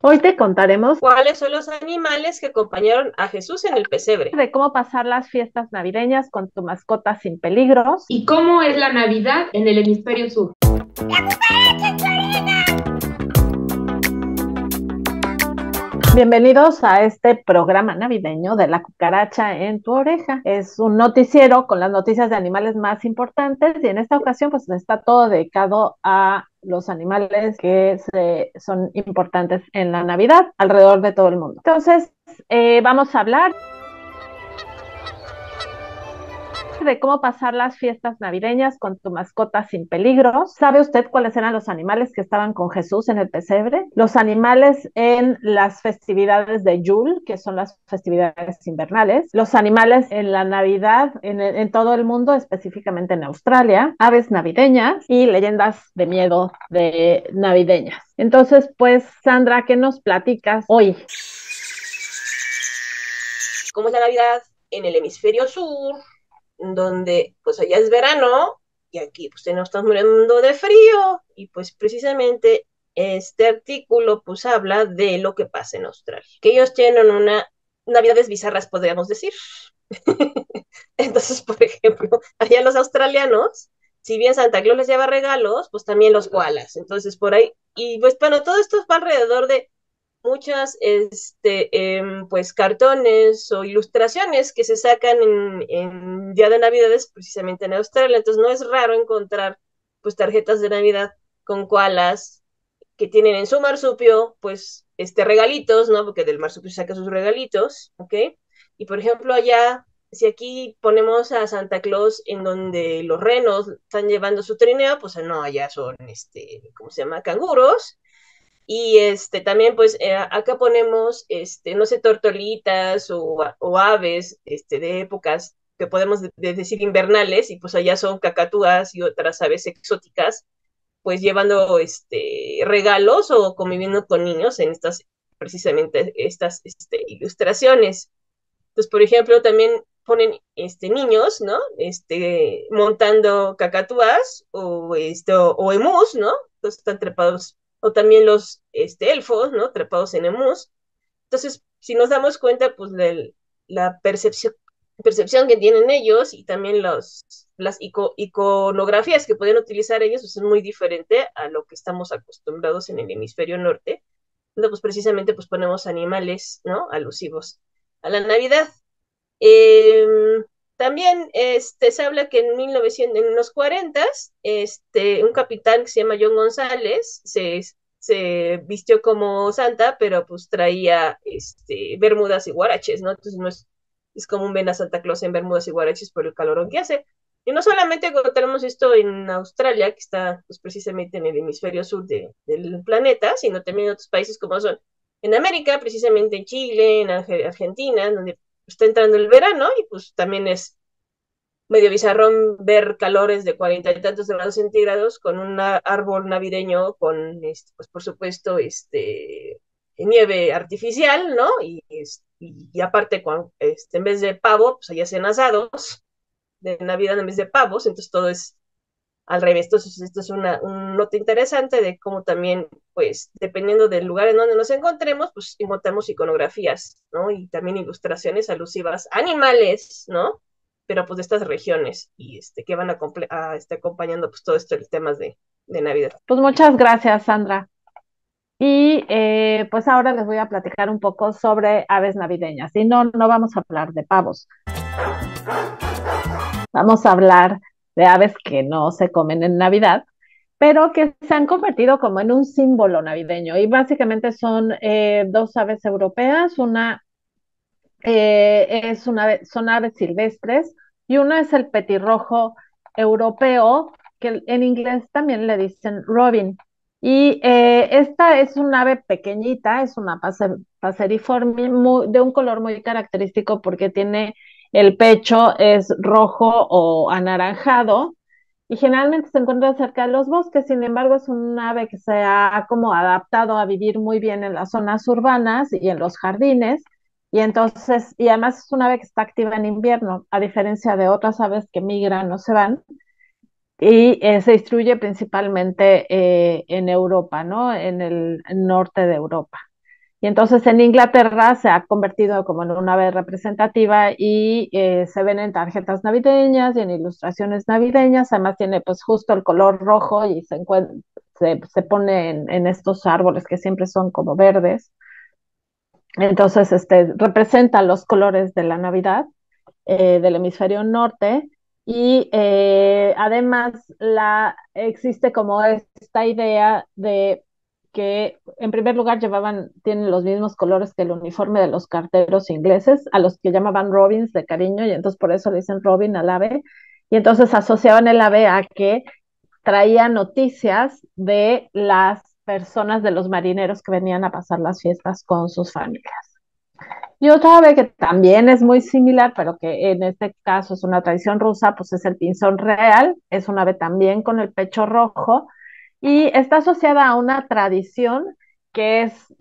Hoy te contaremos ¿Cuáles son los animales que acompañaron a Jesús en el pesebre? de cómo pasar las fiestas navideñas con tu mascota sin peligros. ¿Y cómo es la Navidad en el hemisferio sur? Bienvenidos a este programa navideño de La Cucaracha en tu Oreja. Es un noticiero con las noticias de animales más importantes y en esta ocasión pues está todo dedicado a los animales que son importantes en la Navidad alrededor de todo el mundo. Entonces, vamos a hablar de cómo pasar las fiestas navideñas con tu mascota sin peligros. ¿Sabe usted cuáles eran los animales que estaban con Jesús en el pesebre? Los animales en las festividades de Yule, que son las festividades invernales. Los animales en la Navidad en todo el mundo, específicamente en Australia. Aves navideñas y leyendas de miedo de navideñas. Entonces, pues, Sandra, ¿qué nos platicas hoy? ¿Cómo es la Navidad en el hemisferio sur? Donde pues allá es verano y aquí pues nos estamos muriendo de frío y pues precisamente este artículo pues habla de lo que pasa en Australia, que ellos tienen una navidades bizarras, podríamos decir. Entonces, por ejemplo, allá los australianos, si bien Santa Claus les lleva regalos, pues también los koalas. Entonces, por ahí, y pues bueno, todo esto va alrededor de muchas pues cartones o ilustraciones que se sacan en Día de Navidades precisamente en Australia. Entonces no es raro encontrar pues tarjetas de Navidad con koalas que tienen en su marsupio pues regalitos, ¿no? Porque del marsupio saca sus regalitos, ¿ok? Y por ejemplo allá, si aquí ponemos a Santa Claus en donde los renos están llevando su trineo, pues no, allá son, ¿cómo se llama? Canguros. Y también, pues, acá ponemos, no sé, tortolitas o aves, de épocas que podemos decir invernales, y pues allá son cacatúas y otras aves exóticas, pues llevando, regalos o conviviendo con niños en precisamente estas, ilustraciones. Entonces, por ejemplo, también ponen, niños, ¿no? Montando cacatúas o emus, ¿no? Entonces están trepados o también los elfos, ¿no? Trepados en emus. Entonces, si nos damos cuenta, pues, de la percepción que tienen ellos y también las iconografías que pueden utilizar ellos, pues, es muy diferente a lo que estamos acostumbrados en el hemisferio norte, donde pues precisamente pues ponemos animales, ¿no? Alusivos a la Navidad. Eh, También se habla que en 1900, en los 40, un capitán que se llama John González se vistió como Santa, pero pues traía bermudas y guaraches, ¿no? Entonces no es común ver a Santa Claus en bermudas y guaraches por el calorón que hace. Y no solamente tenemos esto en Australia, que está pues, precisamente en el hemisferio sur del planeta, sino también en otros países como son en América, precisamente en Chile, en Argentina, donde está entrando el verano y pues también es medio bizarrón ver calores de 40 y tantos grados centígrados con un árbol navideño con, pues por supuesto, nieve artificial, ¿no? Y aparte, en vez de pavo, pues allá hacen asados de Navidad en vez de pavos, entonces todo es al revés. Entonces, esto es un nota interesante de cómo también, pues, dependiendo del lugar en donde nos encontremos, pues encontramos iconografías, ¿no? Y también ilustraciones alusivas a animales, ¿no? Pero pues de estas regiones y que van acompañando pues todo esto el temas de Navidad. Pues muchas gracias, Sandra. Y pues ahora les voy a platicar un poco sobre aves navideñas. Y no, no vamos a hablar de pavos, vamos a hablar de aves que no se comen en Navidad, pero que se han convertido como en un símbolo navideño. Y básicamente son dos aves europeas, son aves silvestres y una es el petirrojo europeo, que en inglés también le dicen robin. Y esta es un ave pequeñita, es una paseriforme de un color muy característico porque tiene el pecho es rojo o anaranjado y generalmente se encuentra cerca de los bosques. Sin embargo, es un ave que se ha como adaptado a vivir muy bien en las zonas urbanas y en los jardines. Y entonces, y además es una ave que está activa en invierno, a diferencia de otras aves que migran o se van, y se distribuye principalmente en Europa, ¿no? En el norte de Europa. Y entonces en Inglaterra se ha convertido como en una ave representativa y se ven en tarjetas navideñas y en ilustraciones navideñas. Además tiene pues justo el color rojo y se pone en estos árboles que siempre son como verdes. Entonces representa los colores de la Navidad del hemisferio norte y además existe como esta idea de que en primer lugar tienen los mismos colores que el uniforme de los carteros ingleses, a los que llamaban Robins de cariño, y entonces por eso le dicen Robin al ave, y entonces asociaban el ave a que traía noticias de las personas, de los marineros que venían a pasar las fiestas con sus familias. Y otra ave que también es muy similar, pero que en este caso es una tradición rusa, pues es el pinzón real, es un ave también con el pecho rojo y está asociada a una tradición que es,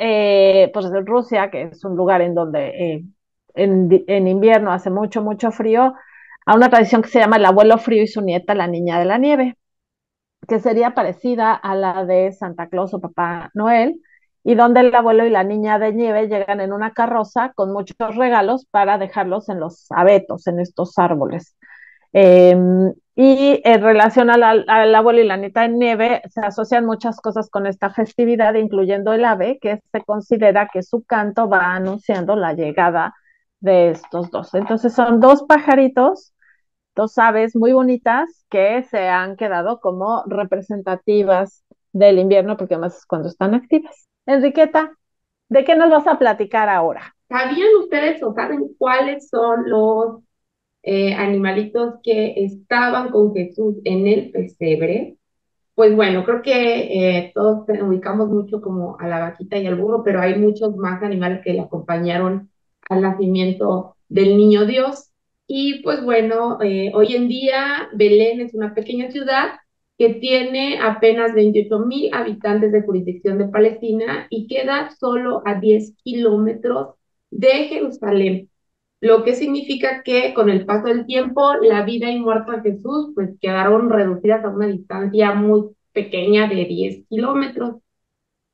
pues en Rusia, que es un lugar en donde en invierno hace mucho, mucho frío, a una tradición que se llama el abuelo frío y su nieta, la niña de la nieve, que sería parecida a la de Santa Claus o Papá Noel, y donde el abuelo y la niña de nieve llegan en una carroza con muchos regalos para dejarlos en los abetos, en estos árboles. Eh, y en relación al abuelo y la niña de nieve, se asocian muchas cosas con esta festividad, incluyendo el ave, que se considera que su canto va anunciando la llegada de estos dos. Entonces son dos pajaritos, dos aves muy bonitas que se han quedado como representativas del invierno, porque además es cuando están activas. Enriqueta, ¿de qué nos vas a platicar ahora? ¿Sabían ustedes o saben cuáles son los animalitos que estaban con Jesús en el pesebre? Pues bueno, creo que todos ubicamos mucho como a la vaquita y al burro, pero hay muchos más animales que le acompañaron al nacimiento del niño Dios. Y pues bueno, hoy en día Belén es una pequeña ciudad que tiene apenas 28,000 habitantes de jurisdicción de Palestina y queda solo a 10 kilómetros de Jerusalén, lo que significa que con el paso del tiempo la vida y muerte de Jesús pues quedaron reducidas a una distancia muy pequeña de 10 kilómetros.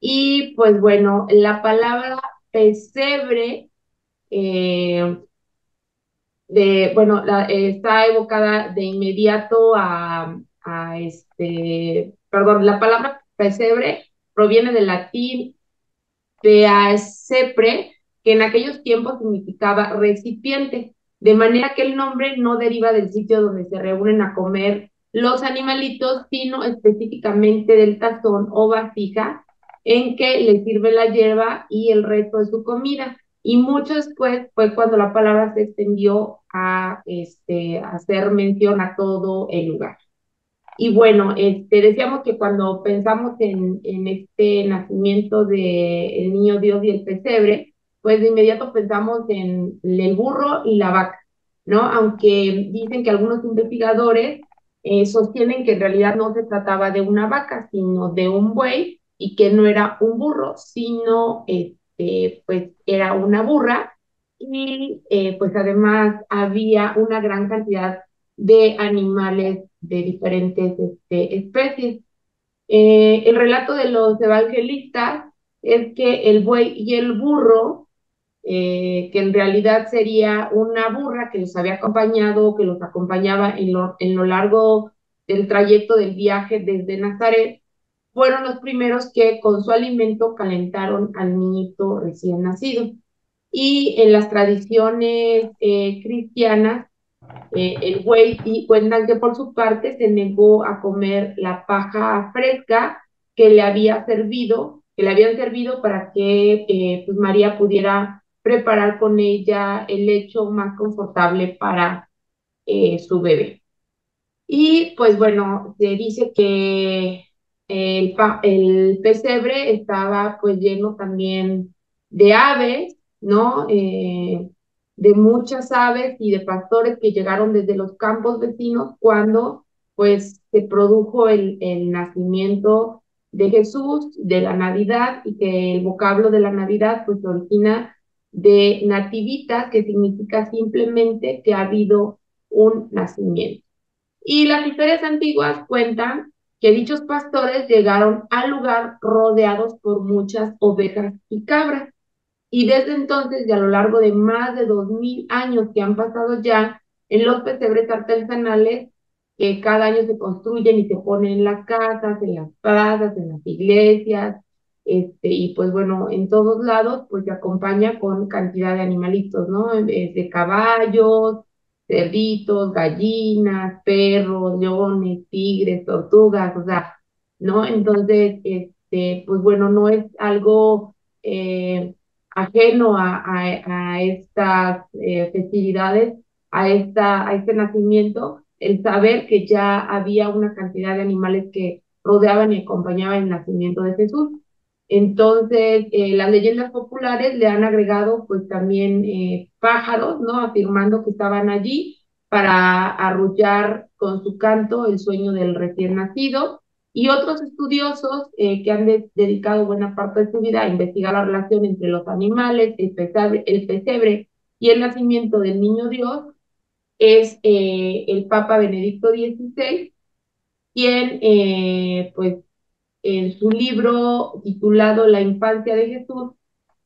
Y pues bueno, la palabra pesebre eh, está evocada de inmediato perdón, la palabra pesebre proviene del latín Peacepre, que en aquellos tiempos significaba recipiente, de manera que el nombre no deriva del sitio donde se reúnen a comer los animalitos, sino específicamente del tazón o vasija en que le sirve la hierba y el resto de su comida. Y mucho después fue cuando la palabra se extendió a hacer mención a todo el lugar. Y bueno, decíamos que cuando pensamos en este nacimiento del niño Dios y el pesebre, pues de inmediato pensamos en el burro y la vaca, ¿no? Aunque dicen que algunos investigadores sostienen que en realidad no se trataba de una vaca, sino de un buey y que no era un burro, sino pues era una burra y pues además había una gran cantidad de animales de diferentes especies. El relato de los evangelistas es que el buey y el burro, que en realidad sería una burra que los había acompañado, que los acompañaba en lo largo del trayecto del viaje desde Nazaret, fueron los primeros que con su alimento calentaron al niñito recién nacido. Y en las tradiciones cristianas, el buey y cuentan que por su parte se negó a comer la paja fresca que le habían servido para que pues María pudiera preparar con ella el lecho más confortable para su bebé. Y pues bueno, se dice que el pesebre estaba pues lleno también de aves, ¿no? De muchas aves y de pastores que llegaron desde los campos vecinos cuando pues se produjo el nacimiento de Jesús, de la Navidad, y que el vocablo de la Navidad pues se origina de nativita, que significa simplemente que ha habido un nacimiento. Y las historias antiguas cuentan que dichos pastores llegaron al lugar rodeados por muchas ovejas y cabras. Y desde entonces, y a lo largo de más de 2000 años que han pasado ya, en los pesebres artesanales, que cada año se construyen y se ponen en las casas, en las plazas, en las iglesias, y pues bueno, en todos lados, pues se acompaña con cantidad de animalitos, ¿no? De caballos, cerditos, gallinas, perros, leones, tigres, tortugas, o sea, ¿no? Entonces, pues bueno, no es algo ajeno a estas festividades, a este nacimiento, el saber que ya había una cantidad de animales que rodeaban y acompañaban el nacimiento de Jesús. Entonces, las leyendas populares le han agregado pues también pájaros, ¿no? Afirmando que estaban allí para arrullar con su canto el sueño del recién nacido. Y otros estudiosos que han dedicado buena parte de su vida a investigar la relación entre los animales, el pesebre y el nacimiento del niño Dios, es el Papa Benedicto XVI, quien pues en su libro titulado La infancia de Jesús,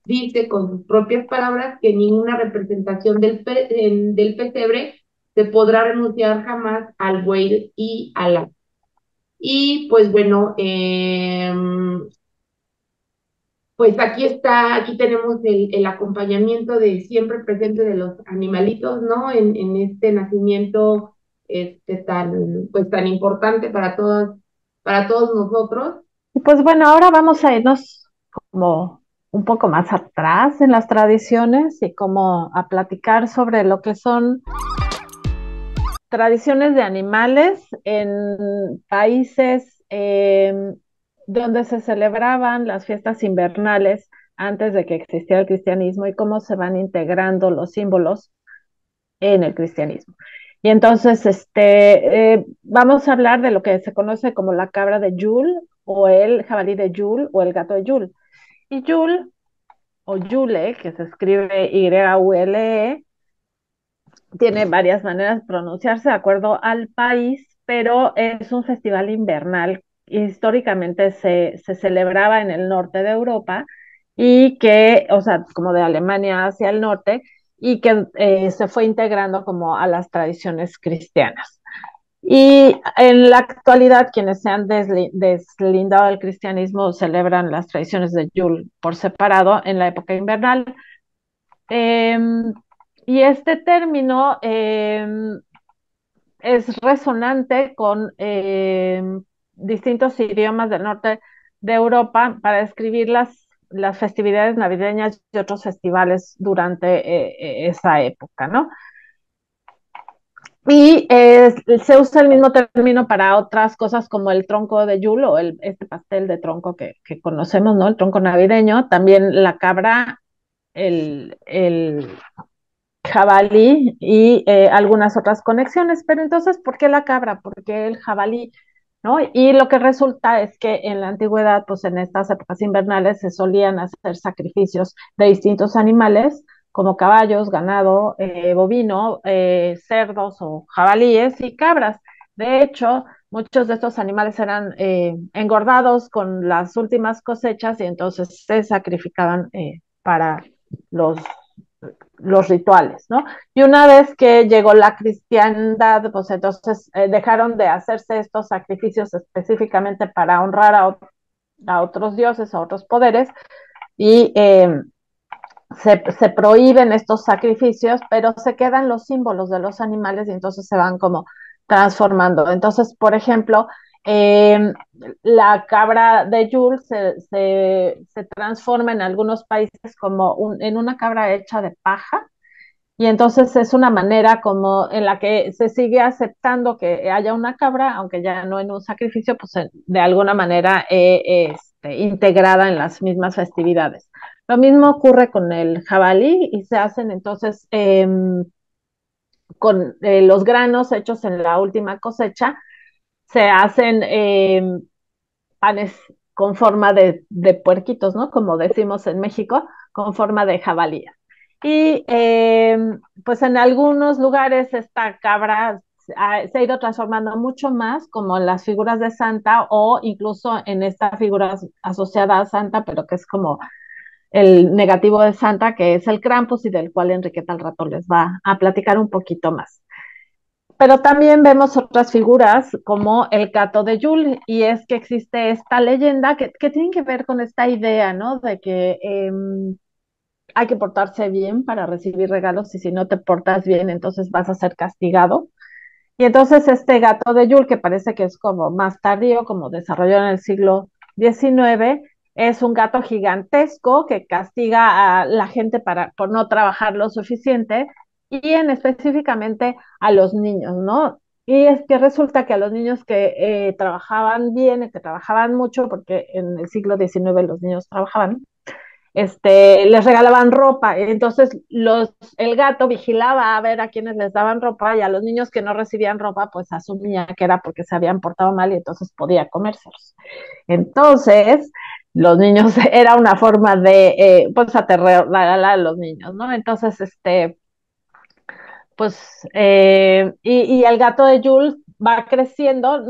dice con sus propias palabras que ninguna representación del pesebre se podrá renunciar jamás al buey y al asno. Y pues bueno, pues aquí está, aquí tenemos el acompañamiento de siempre presente de los animalitos, ¿no? En este nacimiento pues tan importante para todos nosotros. Y pues bueno, ahora vamos a irnos como un poco más atrás en las tradiciones y como a platicar sobre lo que son tradiciones de animales en países donde se celebraban las fiestas invernales antes de que existiera el cristianismo y cómo se van integrando los símbolos en el cristianismo. Y entonces, vamos a hablar de lo que se conoce como la cabra de Yule, o el jabalí de Yule, o el gato de Yule. Y Yule, o Yule, que se escribe Y-U-L-E, tiene varias maneras de pronunciarse de acuerdo al país, pero es un festival invernal. Históricamente se celebraba en el norte de Europa y que, o sea, como de Alemania hacia el norte, y que se fue integrando como a las tradiciones cristianas. Y en la actualidad, quienes se han deslindado del cristianismo celebran las tradiciones de Yule por separado en la época invernal. Eh, y este término es resonante con distintos idiomas del norte de Europa para describir las festividades navideñas y otros festivales durante esa época, ¿no? Y se usa el mismo término para otras cosas como el tronco de Yule o este pastel de tronco que conocemos, ¿no? El tronco navideño, también la cabra, el jabalí y algunas otras conexiones. Pero entonces, ¿por qué la cabra? ¿Por qué el jabalí? ¿No? Y lo que resulta es que en la antigüedad, pues en estas épocas invernales se solían hacer sacrificios de distintos animales, como caballos, ganado, bovino, cerdos o jabalíes y cabras. De hecho, muchos de estos animales eran engordados con las últimas cosechas y entonces se sacrificaban para los los rituales, ¿no? Y una vez que llegó la cristiandad, pues entonces dejaron de hacerse estos sacrificios específicamente para honrar a otros dioses, a otros poderes, y se prohíben estos sacrificios, pero se quedan los símbolos de los animales y entonces se van como transformando. Entonces, por ejemplo, la cabra de Yule se transforma en algunos países como en una cabra hecha de paja, y entonces es una manera como en la que se sigue aceptando que haya una cabra, aunque ya no en un sacrificio, pues de alguna manera integrada en las mismas festividades. Lo mismo ocurre con el jabalí y se hacen entonces con los granos hechos en la última cosecha, se hacen panes con forma de puerquitos, ¿no? Como decimos en México, con forma de jabalí. Y pues en algunos lugares esta cabra se ha ido transformando mucho más, como en las figuras de Santa o incluso en esta figura asociada a Santa, pero que es como el negativo de Santa, que es el Krampus y del cual Enriqueta al rato les va a platicar un poquito más. Pero también vemos otras figuras como el gato de Yule, y es que existe esta leyenda que tiene que ver con esta idea, ¿no? De que hay que portarse bien para recibir regalos y si no te portas bien, entonces vas a ser castigado. Y entonces este gato de Yule, que parece que es como más tardío, como desarrolló en el siglo XIX, es un gato gigantesco que castiga a la gente por no trabajar lo suficiente y en específicamente a los niños, ¿no? Y es que resulta que a los niños que trabajaban bien, que trabajaban mucho, porque en el siglo XIX los niños trabajaban, les regalaban ropa. Entonces el gato vigilaba a ver a quienes les daban ropa y a los niños que no recibían ropa, pues asumía que era porque se habían portado mal y entonces podía comérselos. Entonces, los niños era una forma de, pues, aterrar a los niños, ¿no? Entonces, pues, y el gato de Jules va creciendo,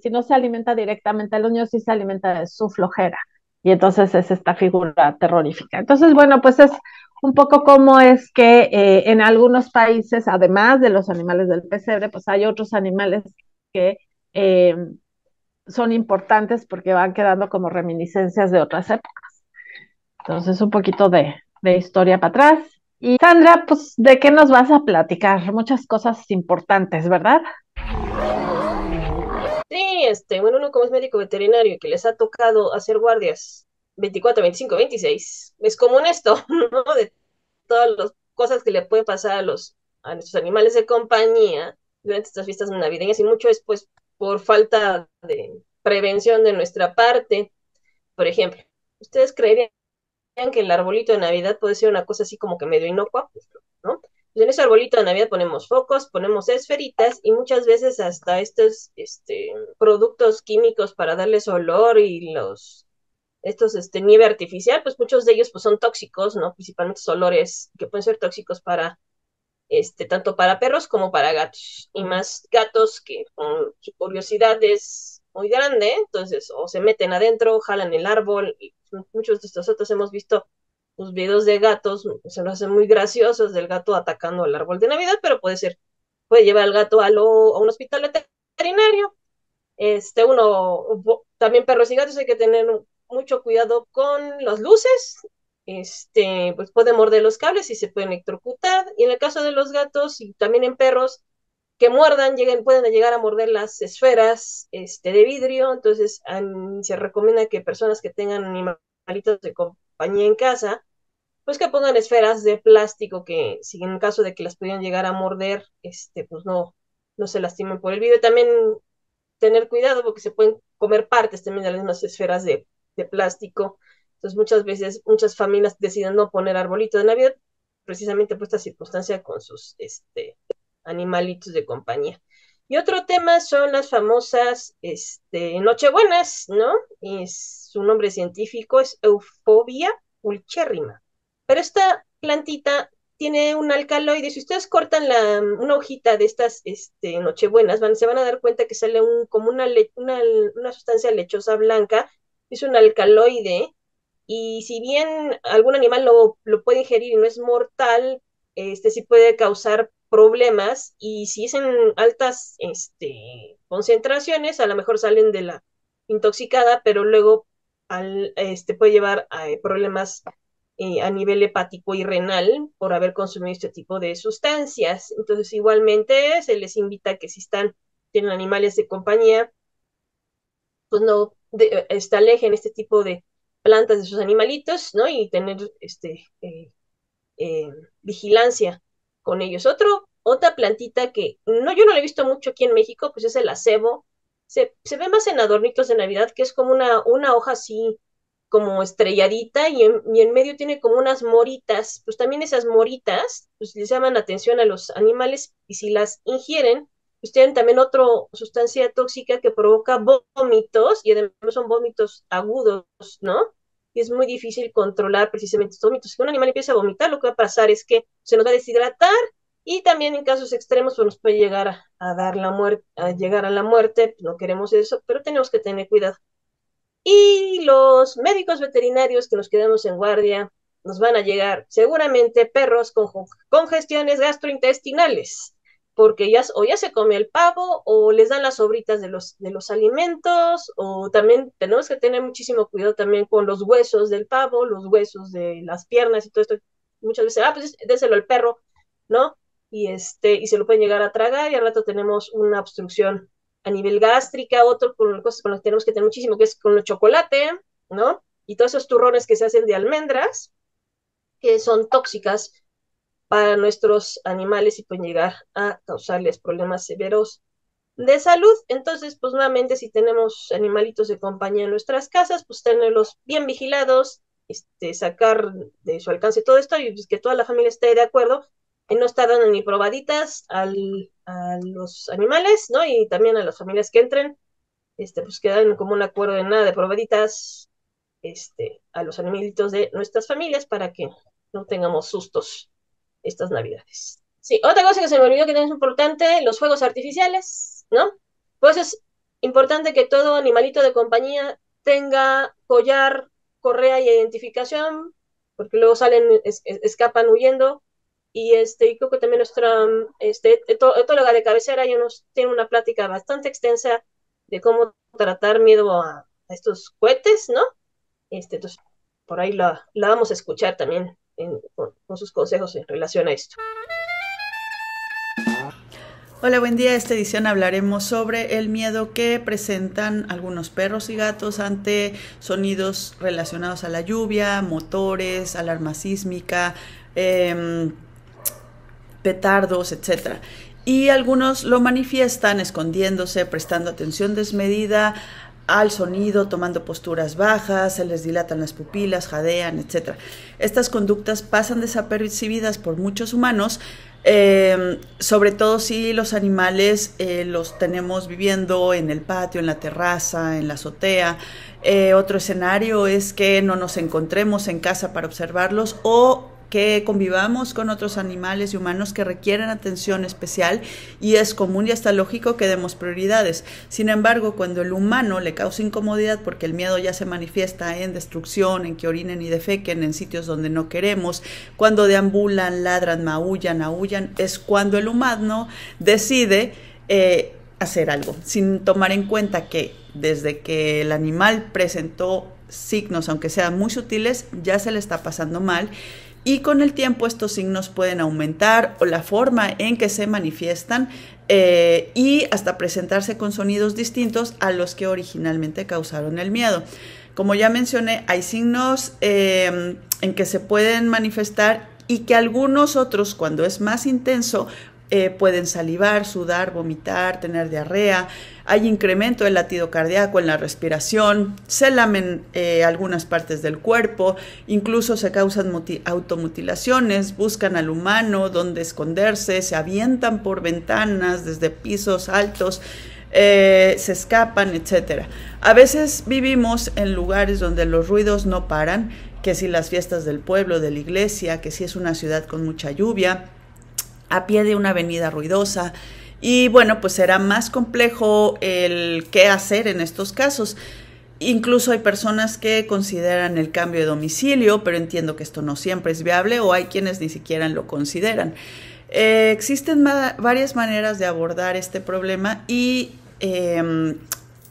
si no se alimenta directamente a los niños, sí se alimenta de su flojera. Y entonces es esta figura terrorífica. Entonces, bueno, pues es un poco como es que en algunos países, además de los animales del pesebre, pues hay otros animales que eh, son importantes porque van quedando como reminiscencias de otras épocas. Entonces, un poquito de historia para atrás. Y Sandra, pues, ¿de qué nos vas a platicar? Muchas cosas importantes, ¿verdad? Sí, bueno, uno como es médico veterinario que les ha tocado hacer guardias 24, 25, 26, es común esto, ¿no? De todas las cosas que le pueden pasar a nuestros animales de compañía durante estas fiestas navideñas y mucho es pues por falta de prevención de nuestra parte. Por ejemplo, ¿ustedes creerían que el arbolito de Navidad puede ser una cosa así como que medio inocua? Pues, ¿no? Pues en ese arbolito de Navidad ponemos focos, ponemos esferitas y muchas veces hasta estos productos químicos para darles olor y estos nieve artificial, pues muchos de ellos pues son tóxicos, ¿no? Principalmente olores que pueden ser tóxicos para tanto para perros como para gatos, y más gatos que con su curiosidad es muy grande, entonces o se meten adentro, jalan el árbol, y muchos de nosotros hemos visto los videos de gatos, se nos hacen muy graciosos del gato atacando el árbol de Navidad, pero puede llevar al gato a un hospital veterinario. También perros y gatos hay que tener mucho cuidado con las luces, pues puede morder los cables y se pueden electrocutar, y en el caso de los gatos y también en perros que muerdan, pueden llegar a morder las esferas de vidrio, entonces se recomienda que personas que tengan animalitos de compañía en casa, pues que pongan esferas de plástico que si en caso de que las pudieran llegar a morder, pues no se lastimen por el vidrio. También tener cuidado porque se pueden comer partes también de las mismas esferas de plástico. Entonces muchas veces muchas familias deciden no poner arbolito de Navidad precisamente por esta circunstancia con sus animalitos de compañía. Y otro tema son las famosas nochebuenas, ¿no? Su nombre científico es Euphorbia ulcherrima. Pero esta plantita tiene un alcaloide. Si ustedes cortan una hojita de estas nochebuenas, se van a dar cuenta que sale como una sustancia lechosa blanca. Es un alcaloide. Y si bien algún animal lo puede ingerir y no es mortal, sí puede causar problemas. Y si es en altas concentraciones, a lo mejor salen de la intoxicada, pero luego puede llevar a problemas a nivel hepático y renal por haber consumido este tipo de sustancias. Entonces, igualmente se les invita a que si tienen animales de compañía, pues no alejen este tipo de plantas de sus animalitos, ¿no? Y tener vigilancia con ellos. Otra plantita que yo no la he visto mucho aquí en México, pues es el acebo. Se ve más en adornitos de Navidad, que es como una hoja así como estrelladita y en medio tiene como unas moritas. Pues también esas moritas pues les llaman atención a los animales y si las ingieren, pues tienen también otra sustancia tóxica que provoca vómitos y además son vómitos agudos, ¿no? Y es muy difícil controlar precisamente estos vómitos. Si un animal empieza a vomitar, lo que va a pasar es que se nos va a deshidratar y también en casos extremos pues nos puede llegar a dar la muerte, a llegar a la muerte. No queremos eso, pero tenemos que tener cuidado. Y los médicos veterinarios que nos quedamos en guardia, nos van a llegar seguramente perros con congestiones gastrointestinales, porque o ya se come el pavo, o les dan las sobritas de los alimentos, o también tenemos que tener muchísimo cuidado también con los huesos del pavo, los huesos de las piernas y todo esto. Muchas veces, pues déselo al perro, ¿no? Y se lo pueden llegar a tragar, y al rato tenemos una obstrucción a nivel gástrica. Otro con cosas con las que tenemos que tener muchísimo, que es con el chocolate, ¿no? Y todos esos turrones que se hacen de almendras, que son tóxicas para nuestros animales y pueden llegar a causarles problemas severos de salud. Entonces, pues nuevamente, si tenemos animalitos de compañía en nuestras casas, pues tenerlos bien vigilados, sacar de su alcance todo esto, y pues que toda la familia esté de acuerdo en no estar dando ni probaditas a los animales, ¿no? Y también a las familias que entren, pues quedan como un acuerdo de nada de probaditas, a los animalitos de nuestras familias, para que no tengamos sustos estas navidades. Sí, otra cosa que se me olvidó que es importante, los fuegos artificiales, ¿no? Pues es importante que todo animalito de compañía tenga collar, correa y identificación, porque luego salen, escapan huyendo. Y creo que también nuestra etóloga de cabecera ya nos tiene una plática bastante extensa de cómo tratar miedo a estos cohetes, ¿no? Entonces, por ahí la vamos a escuchar también con sus consejos en relación a esto. Hola, buen día. Esta edición hablaremos sobre el miedo que presentan algunos perros y gatos ante sonidos relacionados a la lluvia, motores, alarma sísmica, petardos, etc. Y algunos lo manifiestan escondiéndose, prestando atención desmedida al sonido, tomando posturas bajas, se les dilatan las pupilas, jadean, etc. Estas conductas pasan desapercibidas por muchos humanos, sobre todo si los animales los tenemos viviendo en el patio, en la terraza, en la azotea. Otro escenario es que no nos encontremos en casa para observarlos, o que convivamos con otros animales y humanos que requieren atención especial, y es común y hasta lógico que demos prioridades. Sin embargo, cuando el humano le causa incomodidad porque el miedo ya se manifiesta en destrucción, en que orinen y defequen en sitios donde no queremos, cuando deambulan, ladran, aúllan, es cuando el humano decide hacer algo, sin tomar en cuenta que desde que el animal presentó signos, aunque sean muy sutiles, ya se le está pasando mal. Y con el tiempo estos signos pueden aumentar, o la forma en que se manifiestan, y hasta presentarse con sonidos distintos a los que originalmente causaron el miedo. Como ya mencioné, hay signos en que se pueden manifestar, y que algunos otros, cuando es más intenso, pueden salivar, sudar, vomitar, tener diarrea. Hay incremento del latido cardíaco, en la respiración, se lamen algunas partes del cuerpo, incluso se causan automutilaciones, buscan al humano donde esconderse, se avientan por ventanas desde pisos altos, se escapan, etc. A veces vivimos en lugares donde los ruidos no paran, que si las fiestas del pueblo, de la iglesia, que si es una ciudad con mucha lluvia, a pie de una avenida ruidosa. Y bueno, pues será más complejo el qué hacer en estos casos. Incluso hay personas que consideran el cambio de domicilio, pero entiendo que esto no siempre es viable, o hay quienes ni siquiera lo consideran. Existen varias maneras de abordar este problema, y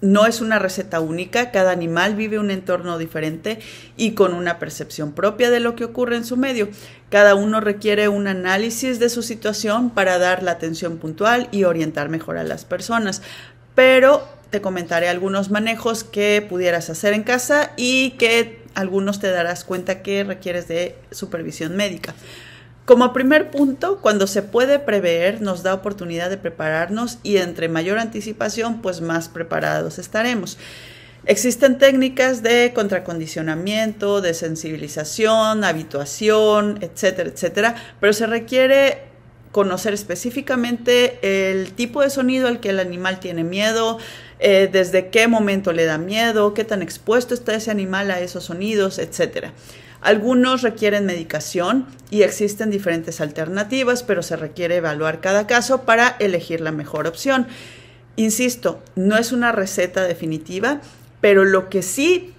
no es una receta única. Cada animal vive un entorno diferente y con una percepción propia de lo que ocurre en su medio. Cada uno requiere un análisis de su situación para dar la atención puntual y orientar mejor a las personas. Pero te comentaré algunos manejos que pudieras hacer en casa, y que algunos te darás cuenta que requieres de supervisión médica. Como primer punto, cuando se puede prever, nos da oportunidad de prepararnos, y entre mayor anticipación, pues más preparados estaremos. Existen técnicas de contracondicionamiento, de sensibilización, habituación, etcétera, etcétera, pero se requiere conocer específicamente el tipo de sonido al que el animal tiene miedo, desde qué momento le da miedo, qué tan expuesto está ese animal a esos sonidos, etcétera. Algunos requieren medicación, y existen diferentes alternativas, pero se requiere evaluar cada caso para elegir la mejor opción. Insisto, no es una receta definitiva, pero lo que sí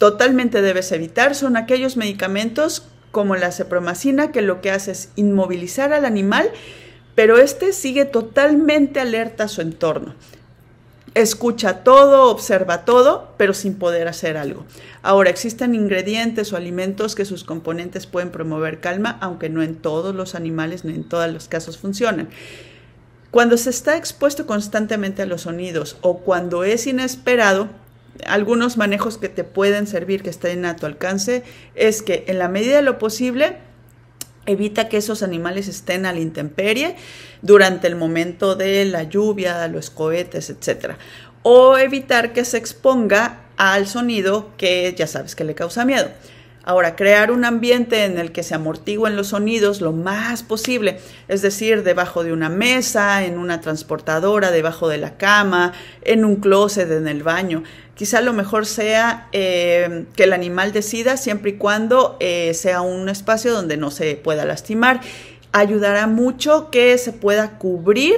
totalmente debes evitar son aquellos medicamentos como la cepromacina, que lo que hace es inmovilizar al animal, pero este sigue totalmente alerta a su entorno. Escucha todo, observa todo, pero sin poder hacer algo. Ahora, existen ingredientes o alimentos que sus componentes pueden promover calma, aunque no en todos los animales, ni en todos los casos funcionan. Cuando se está expuesto constantemente a los sonidos o cuando es inesperado, algunos manejos que te pueden servir, que estén a tu alcance, es que en la medida de lo posible evita que esos animales estén a la intemperie durante el momento de la lluvia, los cohetes, etc. O evitar que se exponga al sonido que ya sabes que le causa miedo. Ahora, crear un ambiente en el que se amortigüen los sonidos lo más posible, es decir, debajo de una mesa, en una transportadora, debajo de la cama, en un closet, en el baño. Quizá lo mejor sea que el animal decida siempre y cuando sea un espacio donde no se pueda lastimar. Ayudará mucho que se pueda cubrir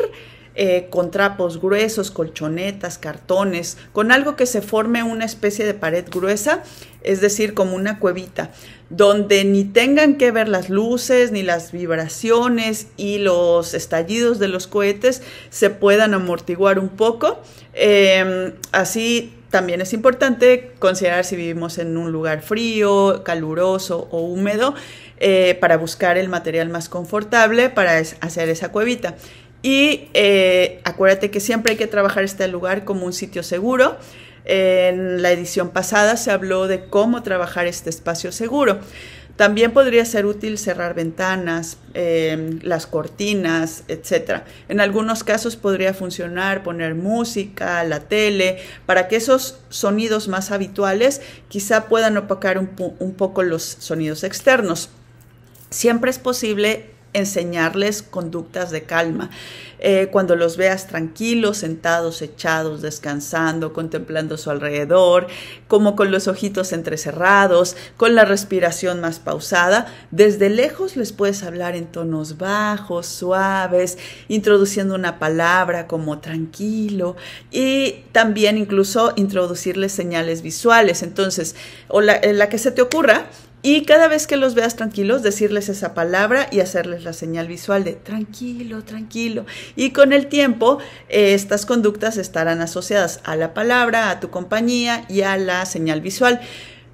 con trapos gruesos, colchonetas, cartones, con algo que se forme una especie de pared gruesa, es decir, como una cuevita, donde ni tengan que ver las luces, ni las vibraciones y los estallidos de los cohetes se puedan amortiguar un poco. Así también es importante considerar si vivimos en un lugar frío, caluroso o húmedo, para buscar el material más confortable para hacer esa cuevita. Y acuérdate que siempre hay que trabajar este lugar como un sitio seguro. En la edición pasada se habló de cómo trabajar este espacio seguro. También podría ser útil cerrar ventanas, las cortinas, etc. En algunos casos podría funcionar poner música, la tele, para que esos sonidos más habituales quizá puedan opacar un poco los sonidos externos. Siempre es posible enseñarles conductas de calma. Cuando los veas tranquilos, sentados, echados, descansando, contemplando su alrededor, como con los ojitos entrecerrados, con la respiración más pausada, desde lejos les puedes hablar en tonos bajos, suaves, introduciendo una palabra como tranquilo y también incluso introducirles señales visuales. Entonces, o la que se te ocurra. Y cada vez que los veas tranquilos, decirles esa palabra y hacerles la señal visual de tranquilo, tranquilo. Y con el tiempo, estas conductas estarán asociadas a la palabra, a tu compañía y a la señal visual.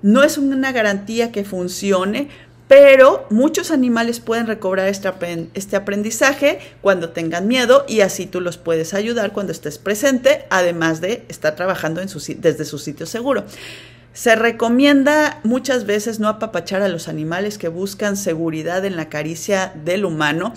No es una garantía que funcione, pero muchos animales pueden recobrar este aprendizaje cuando tengan miedo y así tú los puedes ayudar cuando estés presente, además de estar trabajando desde su sitio seguro. Se recomienda muchas veces no apapachar a los animales que buscan seguridad en la caricia del humano,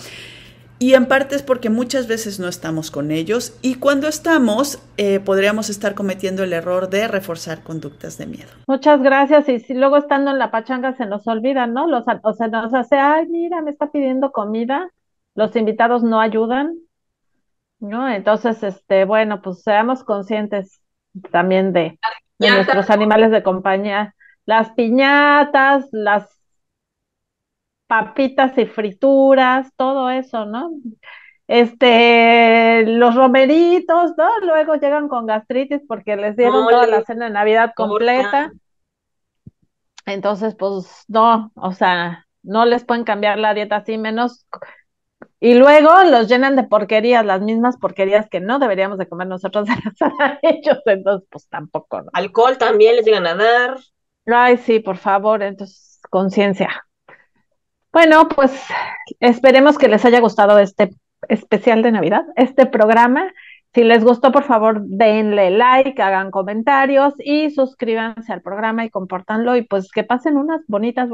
y en parte es porque muchas veces no estamos con ellos y cuando estamos podríamos estar cometiendo el error de reforzar conductas de miedo. Muchas gracias. Y si luego estando en la pachanga se nos olvida, ¿no? O sea, nos hace, ay, mira, me está pidiendo comida, los invitados no ayudan, ¿no? Entonces, bueno, pues seamos conscientes también de nuestros animales de compañía. Las piñatas, las papitas y frituras, todo eso, ¿no? Los romeritos, ¿no? Luego llegan con gastritis porque les dieron toda la cena de Navidad completa. Entonces, pues no, o sea, no les pueden cambiar la dieta así, menos. Y luego los llenan de porquerías, las mismas porquerías que no deberíamos de comer nosotros de las a ellos, entonces pues tampoco, ¿no? Alcohol también les llegan a dar. Ay, sí, por favor, entonces, conciencia. Bueno, pues esperemos que les haya gustado este especial de Navidad, este programa. Si les gustó, por favor, denle like, hagan comentarios y suscríbanse al programa y compártanlo y pues que pasen unas bonitas